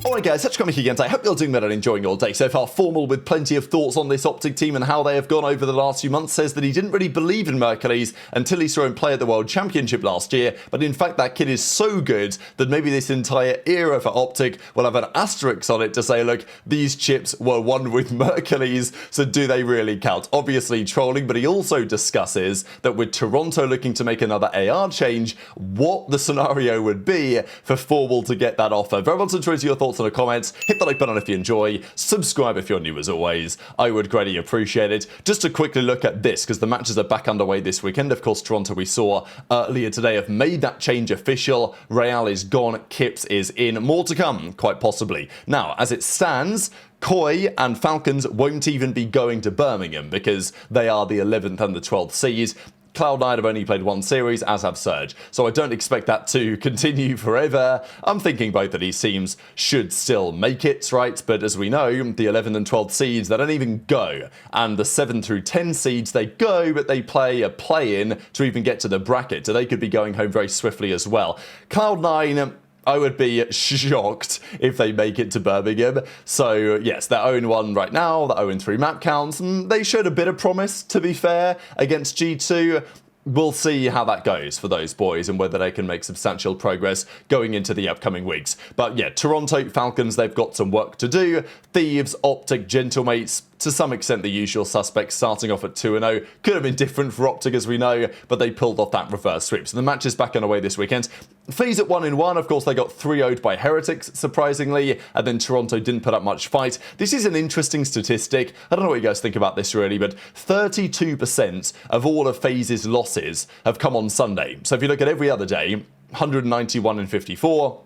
Alright guys, such coming again. I hope you're doing better and enjoying your day so far. FormaL, with plenty of thoughts on this OpTic team and how they have gone over the last few months, says that he didn't really believe in Mercules until he saw him play at the World Championship last year, but in fact that kid is so good that maybe this entire era for OpTic will have an asterisk on it to say, look, these chips were won with Mercules, so do they really count? Obviously trolling, but he also discusses that with Toronto looking to make another AR change, what the scenario would be for FormaL to get that offer. Very much enjoy your thoughts in the comments. Hit the like button if you enjoy. Subscribe if you're new as always. I would greatly appreciate it. Just to quickly look at this, because the matches are back underway this weekend. Of course, Toronto, we saw earlier today, have made that change official. ReeaL is gone. Kips is in. More to come, quite possibly. Now, as it stands, Koi and Falcons won't even be going to Birmingham because they are the 11th and the 12th seeds. Cloud9 have only played one series, as have Surge, so I don't expect that to continue forever. I'm thinking both of these teams should still make it, right? But as we know, the 11th and 12th seeds, they don't even go. And the 7 through 10 seeds, they go, but they play a play-in to even get to the bracket, so they could be going home very swiftly as well. Cloud9, I would be shocked if they make it to Birmingham. So yes, they're 0-1 right now, they're 0-3 map counts, and they showed a bit of promise, to be fair, against G2. We'll see how that goes for those boys and whether they can make substantial progress going into the upcoming weeks. But yeah, Toronto Falcons, they've got some work to do. Thieves, OpTic, Gentlemates, to some extent the usual suspects, starting off at 2-0. Could have been different for OpTic, as we know, but they pulled off that reverse sweep. So the match is back underway this weekend. FaZe at 1-1, of course, they got 3-0'd by Heretics, surprisingly, and then Toronto didn't put up much fight. This is an interesting statistic. I don't know what you guys think about this really, but 32% of all of FaZe's losses have come on Sunday. So if you look at every other day, 191 and 54.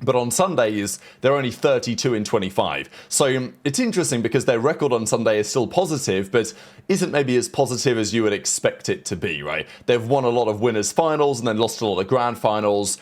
But on Sundays, they're only 32 and 25. So it's interesting because their record on Sunday is still positive, but isn't maybe as positive as you would expect it to be, right? They've won a lot of winners finals and then lost a lot of grand finals.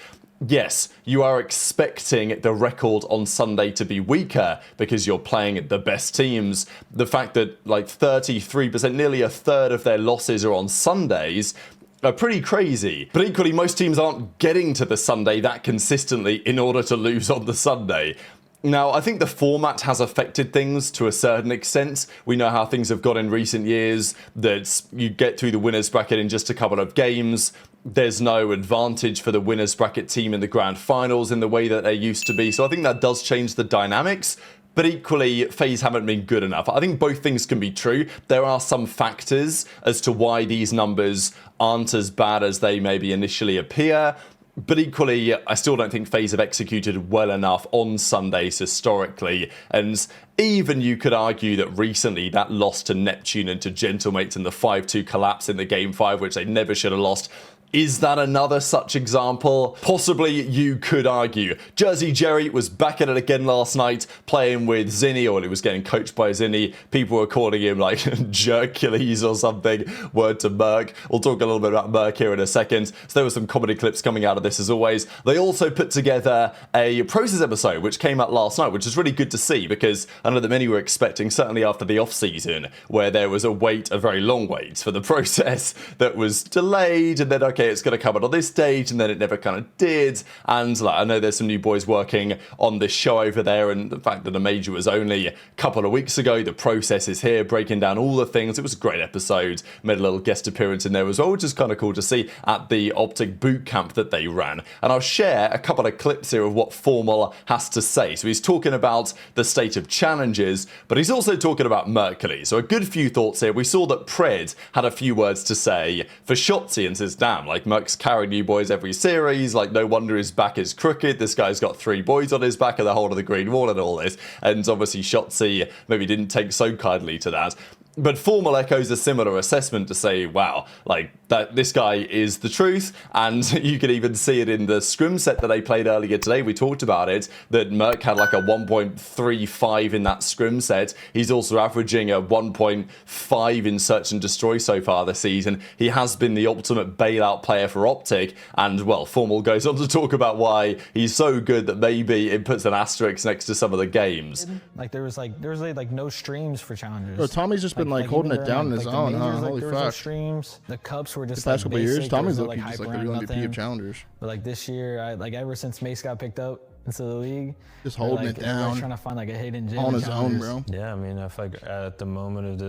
Yes, you are expecting the record on Sunday to be weaker because you're playing the best teams. The fact that like 33%, nearly a third of their losses are on Sundays, are pretty crazy. But equally, most teams aren't getting to the Sunday that consistently in order to lose on the Sunday. Now, I think the format has affected things to a certain extent. We know how things have got in recent years, that you get through the winners bracket in just a couple of games. There's no advantage for the winners bracket team in the grand finals in the way that there used to be. So I think that does change the dynamics. But equally, FaZe haven't been good enough. I think both things can be true. There are some factors as to why these numbers aren't as bad as they maybe initially appear. But equally, I still don't think FaZe have executed well enough on Sundays historically. And even you could argue that recently that loss to Neptune and to Gentlemates and the 5-2 collapse in the Game 5, which they never should have lost, is that another such example? Possibly, you could argue. Jersey Jerry was back at it again last night, playing with Zinni, or he was getting coached by Zinni. People were calling him like Jercules or something, word to Merc. We'll talk a little bit about Merc here in a second. So there were some comedy clips coming out of this as always. They also put together a process episode, which came out last night, which is really good to see because I know that many were expecting, certainly after the off-season, where there was a wait, a very long wait for the process that was delayed, and then, okay, it's going to come out on this stage, and then it never kind of did. And like, I know there's some new boys working on this show over there, and the fact that the major was only a couple of weeks ago, the process is here, breaking down all the things. It was a great episode. Made a little guest appearance in there as well, which is kind of cool to see at the OpTic boot camp that they ran. And I'll share a couple of clips here of what FormaL has to say. So he's talking about the state of challenges, but he's also talking about Mercules. So a good few thoughts here. We saw that Pred had a few words to say for Shotzzy and says, damn, like Merc's carried you boys every series, like no wonder his back is crooked, this guy's got 3 boys on his back and the whole of the green wall and all this. And obviously Shotzzy maybe didn't take so kindly to that. But FormaL echoes a similar assessment to say, wow, like that this guy is the truth. And you can even see it in the scrim set that they played earlier today. We talked about it, that Merc had like a 1.35 in that scrim set. He's also averaging a 1.5 in search and destroy so far this season. He has been the ultimate bailout player for OpTic. And well, FormaL goes on to talk about why he's so good that maybe it puts an asterisk next to some of the games. Like there was like no streams for challengers. Bro, Tommy's just been been like holding it down in his own, huh? Majors, Holy there was no fuck. streams. The cups were just The past like couple years, basic. Tommy's There was no, looking like, just like hype the around real MVP nothing. of challengers. But like this year, like ever since Mace got picked up into the league, Just holding like, it down. trying to find like a hidden gem On in his own, challengers. bro. Yeah, I mean, I feel like at the moment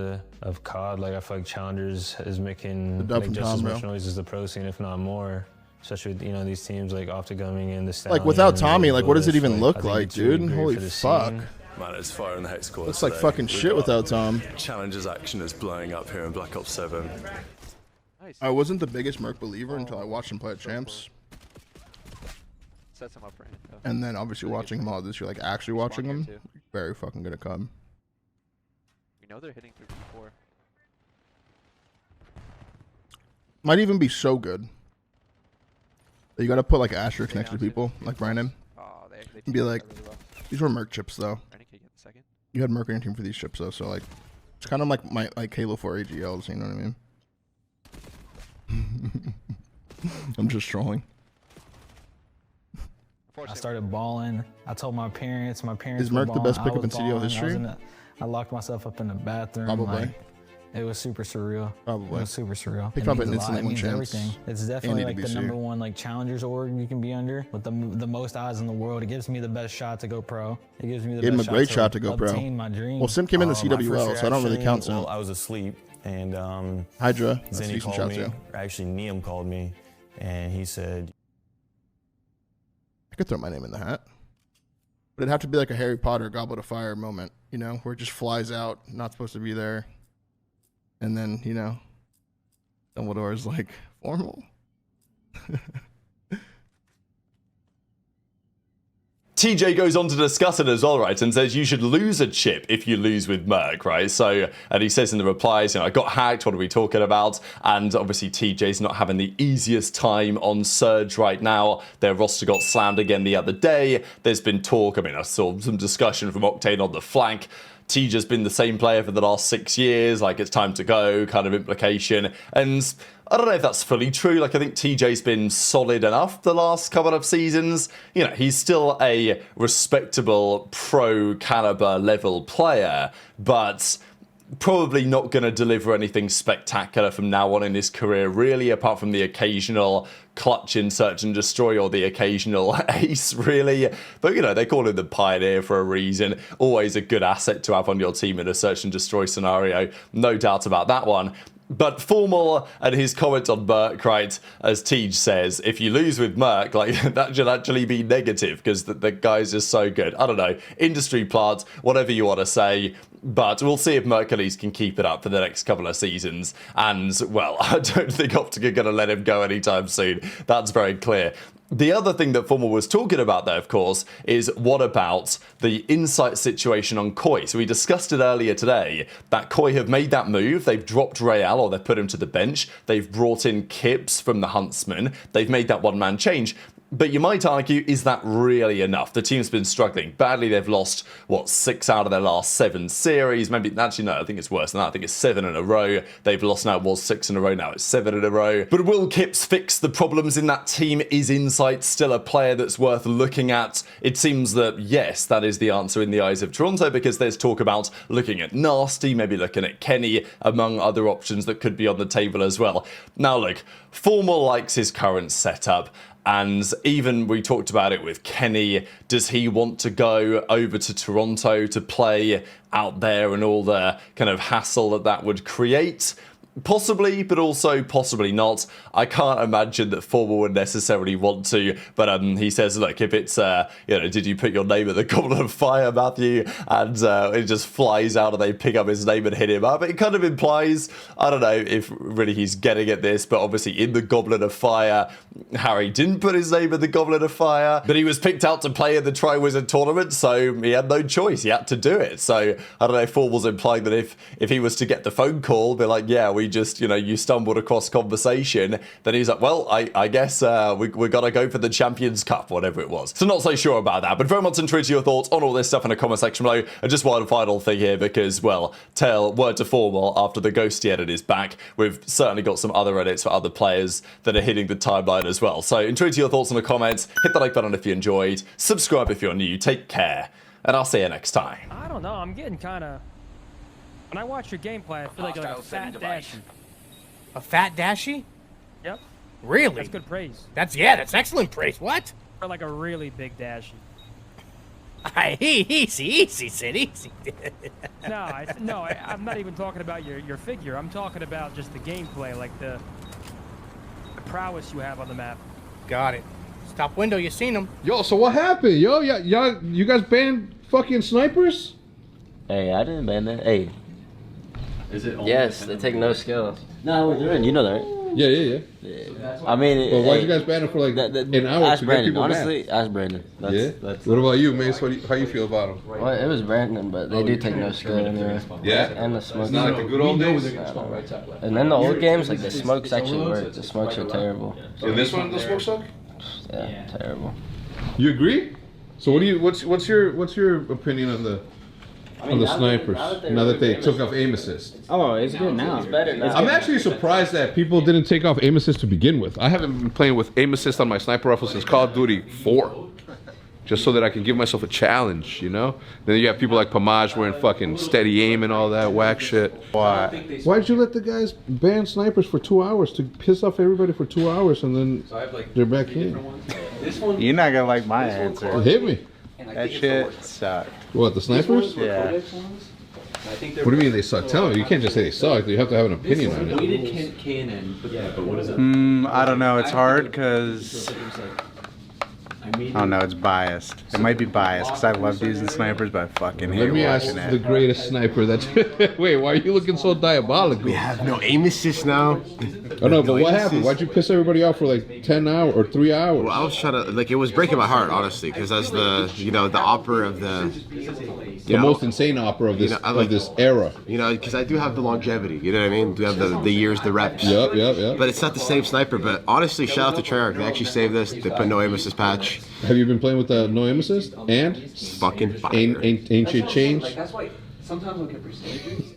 of COD, like I feel like challengers is making dub like, from just Tom, as much bro. noise as the pro scene, if not more. Especially with, you know, these teams like OpTic coming in, the Like without Stallions, Tommy, like what does it Bullish, even look I think like, it's really dude? great Holy for the fuck. scene. Man, it's fire in the hex squad. Looks like today. fucking We've shit got without Tom. Challengers action is blowing up here in Black Ops 7. Nice. I wasn't the biggest Merc believer until I watched him play at Champs. Sets him up for him. And then obviously watching him all this year, like actually watching him, Too. very fucking good at COD. We know they're hitting 3-4. Might even be so good. You gotta put like asterisks next to people, like Brandon. Oh, they And be like, really well. these were Merc chips though. Brandon, can you get the second? You had Merc on your team for these chips though, so like, it's kind of like my Halo 4 AGLs, you know what I mean? I'm just trolling. I started balling. I told my parents. My parents. Is Merc were the best balling. I pickup in was CDL balling. history? I locked myself up in the bathroom. Probably. Like, it was super surreal. Probably. It was super surreal. Picked It up means an a lot. instantly It won means champs. everything. It's definitely like the ABC. #1 like challengers org you can be under with the most odds in the world. It gives me the best shot to go pro. It gives me the Gave him best a great shot to go pro. obtain my dream. Well, Simp came in the My first CWL, so I don't really reaction, count Simp. well, I was asleep, and HyDra, that's a Zenny decent called shot me. too. Actually, Nium called me, and he said, I could throw my name in the hat. But it'd have to be like a Harry Potter Goblet of Fire moment, you know, where it just flies out, not supposed to be there. And then, you know, Dumbledore's like, formal. TJ goes on to discuss it as well, right, and says you should lose a chip if you lose with Merc, right? So, and he says in the replies, you know, I got hacked, what are we talking about? And obviously TJ's not having the easiest time on Surge right now. Their roster got slammed again the other day. There's been talk, I mean, I saw some discussion from Octane on the flank. TJ's been the same player for the last 6 years, like it's time to go kind of implication. And I don't know if that's fully true. Like, I think TJ's been solid enough the last couple of seasons. You know, he's still a respectable pro caliber level player, but probably not going to deliver anything spectacular from now on in his career, really, apart from the occasional clutch in search and destroy or the occasional ace, really. But, you know, they call him the pioneer for a reason. Always a good asset to have on your team in a search and destroy scenario. No doubt about that one. But FormaL and his comment on Merc, right, as Tej says, if you lose with Merc, like, that should actually be negative because the guy's just so good. I don't know, industry plant, whatever you want to say, but we'll see if Mercules can keep it up for the next couple of seasons. And, well, I don't think OpTic are going to let him go anytime soon. That's very clear. The other thing that FormaL was talking about there, of course, is what about the insight situation on Koi? So we discussed it earlier today, that Koi have made that move. They've dropped ReeaL, or they've put him to the bench. They've brought in Kips from the Huntsman. They've made that one-man change. But you might argue, is that really enough? The team's been struggling badly. They've lost, what, 6 out of their last 7 series? Maybe, actually, no, I think it's worse than that. I think it's 7 in a row. They've lost now, it was 6 in a row, now it's 7 in a row. But will Kips fix the problems in that team? Is Insight still a player that's worth looking at? It seems that, yes, that is the answer in the eyes of Toronto, because there's talk about looking at Nasty, maybe looking at Kenny, among other options that could be on the table as well. Now, look, FormaL likes his current setup. And even we talked about it with Kenny. Does he want to go over to Toronto to play out there and all the kind of hassle that would create? Possibly, but also possibly not. I can't imagine that FormaL would necessarily want to, but he says, look, if it's, you know, did you put your name at the Goblet of Fire, Matthew? And it just flies out and they pick up his name and hit him up. It kind of implies, I don't know if really he's getting at this, but obviously in the Goblet of Fire, Harry didn't put his name in the Goblet of Fire, but he was picked out to play in the Triwizard tournament, so he had no choice. He had to do it. So I don't know if FormaL's implying that if he was to get the phone call, be like, yeah, we just, you know, you stumbled across conversation, then he's like, well, I guess we got to go for the Champions Cup, whatever it was. So not so sure about that, but very much intrigued to your thoughts on all this stuff in the comment section below. And just one final thing here, because, well, word to FormaL, after the Ghosty edit is back, we've certainly got some other edits for other players that are hitting the timeline as well. So intrigued to your thoughts in the comments, hit the like button if you enjoyed, subscribe if you're new, take care, and I'll see you next time. I don't know, I'm getting kind of When I watch your gameplay, I feel like you're like a fat Dashy. A fat Dashy? Yep. Really? That's good praise. That's excellent praise. What? Or like a really big Dashy. Easy, Sid, easy. No, I'm not even talking about your figure. I'm talking about just the gameplay, like the prowess you have on the map. Got it. Stop window, you seen him. Yo, so what happened? Yo, you guys banned fucking snipers? Hey, I didn't ban that. Hey. Is it? Yes, they take no skills. No, we're doing. You know that, right? Yeah. I mean, well, why'd you guys ban him for like an hour ask to Brandon. get people Honestly, mad? ask Brandon. That's, what about you, Mace? How you feel about him? Well, it was Brandon, but they do take no skill anyway. Yeah? And the smoke. It's not like the good old days? And then the old games, like the smokes actually work. The smokes are terrible. In this one, the smoke suck? Yeah, terrible. You agree? So what do you? What's your opinion on the? On the snipers, now that they took off aim assist. Oh, it's good now. It's better now. I'm actually surprised that people didn't take off aim assist to begin with. I haven't been playing with aim assist on my sniper rifle since Call of Duty 4. Just so that I can give myself a challenge, you know? Then you have people like Pamaj wearing fucking steady aim and all that whack shit. Why? Why'd you let the guys ban snipers for 2 hours to piss off everybody for 2 hours and then they're back in? You're not gonna like my answer. Hit me. That shit sucked. What, the snipers? Yeah. What do you mean they suck? Tell me, you can't just say they suck. You have to have an opinion on it. I don't know. It's hard because I don't know. It's biased. It might be biased because I love using snipers, but I fucking hate Let me ask watching the it. greatest sniper that's... Wait, why are you looking so diabolical? We have no aim assist now. I know, but what happened? Why'd you piss everybody off for like 10 hours or 3 hours? Well, I was trying to, like, it was breaking my heart, honestly, because as the, you know, the opera of the most insane opera of this of this era. You know, because I do have the longevity, you know what I mean? Do have the years, the reps. Yep. But it's not the same sniper, but honestly, shout out to Treyarch. They actually saved this. They put no aim assist patch. Have you been playing with the no aim assist? And? Fucking fire. Ain't shit changed? That's why sometimes I'll get percentages.